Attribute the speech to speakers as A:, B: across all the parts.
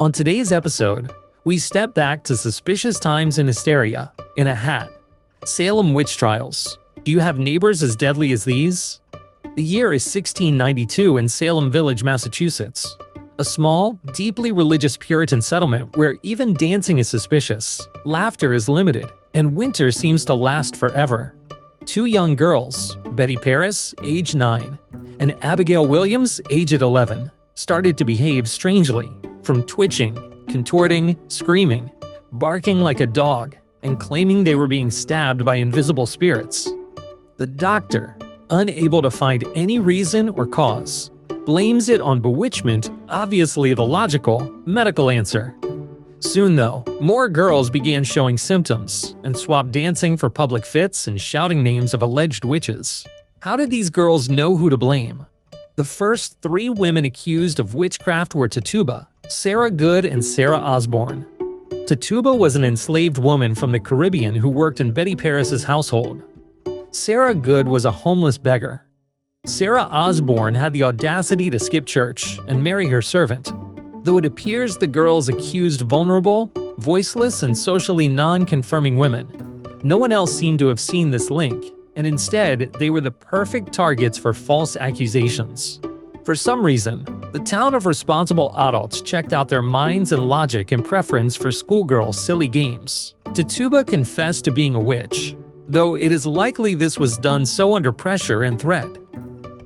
A: On today's episode, we step back to suspicious times in Hysteria, in a hat. Salem Witch Trials. Do you have neighbors as deadly as these? The year is 1692 in Salem Village, Massachusetts. A small, deeply religious Puritan settlement where even dancing is suspicious, laughter is limited, and winter seems to last forever. Two young girls, Betty Paris, age 9, and Abigail Williams, aged 11, started to behave strangely, from twitching, contorting, screaming, barking like a dog, and claiming they were being stabbed by invisible spirits. The doctor, unable to find any reason or cause, blames it on bewitchment, obviously the logical, medical answer. Soon though, more girls began showing symptoms and swapped dancing for public fits and shouting names of alleged witches. How did these girls know who to blame? The first 3 women accused of witchcraft were Tituba, Sarah Good, and Sarah Osborne. Tituba was an enslaved woman from the Caribbean who worked in Betty Paris's household. Sarah Good was a homeless beggar. Sarah Osborne had the audacity to skip church and marry her servant. Though it appears the girls accused vulnerable, voiceless, and socially non-confirming women, no one else seemed to have seen this link, and instead, they were the perfect targets for false accusations. For some reason, the town of responsible adults checked out their minds and logic in preference for schoolgirls' silly games. Tituba confessed to being a witch, though it is likely this was done so under pressure and threat.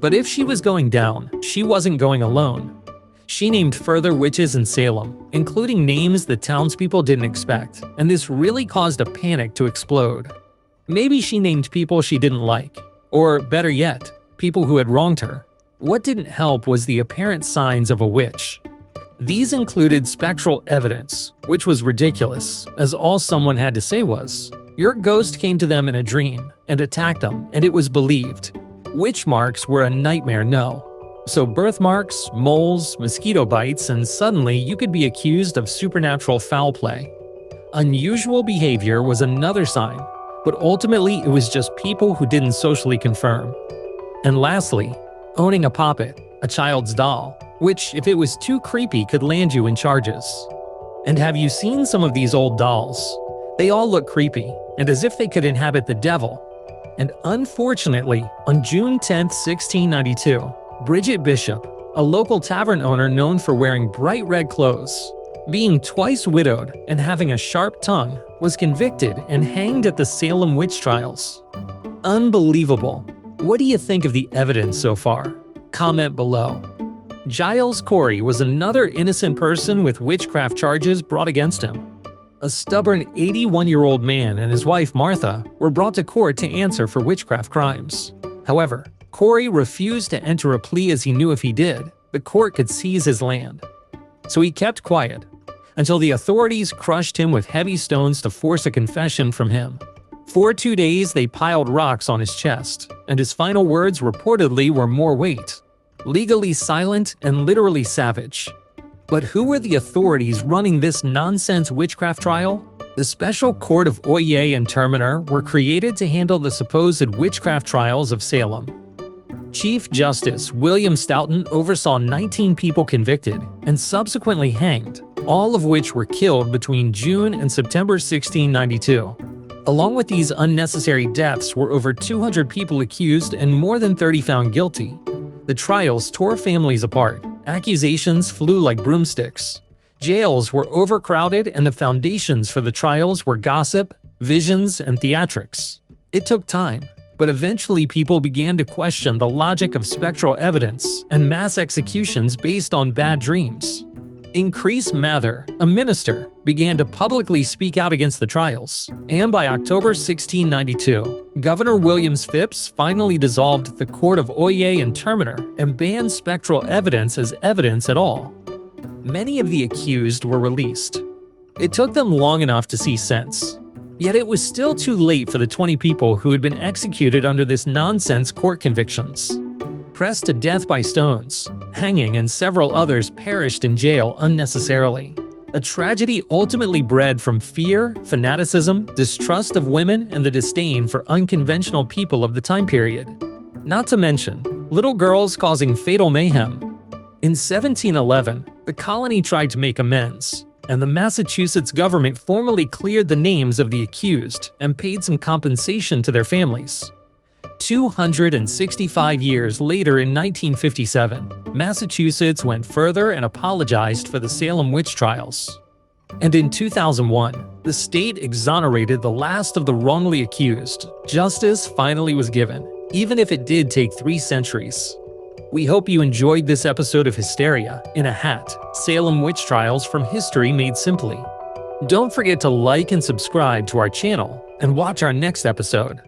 A: But if she was going down, she wasn't going alone. She named further witches in Salem, including names the townspeople didn't expect, and this really caused a panic to explode. Maybe she named people she didn't like, or better yet, people who had wronged her. What didn't help was the apparent signs of a witch. These included spectral evidence, which was ridiculous, as all someone had to say was, "Your ghost came to them in a dream and attacked them, and it was believed." Witch marks were a nightmare, no. So birthmarks, moles, mosquito bites, and suddenly you could be accused of supernatural foul play. Unusual behavior was another sign, but ultimately it was just people who didn't socially confirm. And lastly, owning a poppet, a child's doll, which if it was too creepy could land you in charges. And have you seen some of these old dolls? They all look creepy, and as if they could inhabit the devil. And unfortunately, on June 10, 1692, Bridget Bishop, a local tavern owner known for wearing bright red clothes, being twice widowed and having a sharp tongue, was convicted and hanged at the Salem Witch Trials. Unbelievable. What do you think of the evidence so far? Comment below. Giles Corey was another innocent person with witchcraft charges brought against him. A stubborn 81-year-old man and his wife Martha were brought to court to answer for witchcraft crimes. However, Corey refused to enter a plea as he knew if he did, the court could seize his land. So he kept quiet, until the authorities crushed him with heavy stones to force a confession from him. For 2 days, they piled rocks on his chest, and his final words reportedly were more weight. Legally silent and literally savage. But who were the authorities running this nonsense witchcraft trial? The Special Court of Oyez and Terminer were created to handle the supposed witchcraft trials of Salem. Chief Justice William Stoughton oversaw 19 people convicted and subsequently hanged, all of which were killed between June and September 1692. Along with these unnecessary deaths were over 200 people accused and more than 30 found guilty. The trials tore families apart, accusations flew like broomsticks. Jails were overcrowded and the foundations for the trials were gossip, visions, and theatrics. It took time, but eventually people began to question the logic of spectral evidence and mass executions based on bad dreams. Increase Mather, a minister, began to publicly speak out against the trials, and by October 1692, Governor William Phips finally dissolved the Court of Oyez and Terminer and banned spectral evidence as evidence at all. Many of the accused were released. It took them long enough to see sense. Yet it was still too late for the 20 people who had been executed under this nonsense court convictions. Pressed to death by stones, hanging, and several others perished in jail unnecessarily. A tragedy ultimately bred from fear, fanaticism, distrust of women, and the disdain for unconventional people of the time period. Not to mention, little girls causing fatal mayhem. In 1711, The colony tried to make amends, and the Massachusetts government formally cleared the names of the accused and paid some compensation to their families. 265 years later, in 1957, Massachusetts went further and apologized for the Salem Witch Trials. And in 2001, the state exonerated the last of the wrongly accused. Justice finally was given, even if it did take 3 centuries. We hope you enjoyed this episode of Hysteria in a Hat, Salem Witch Trials from History Made Simply. Don't forget to like and subscribe to our channel and watch our next episode.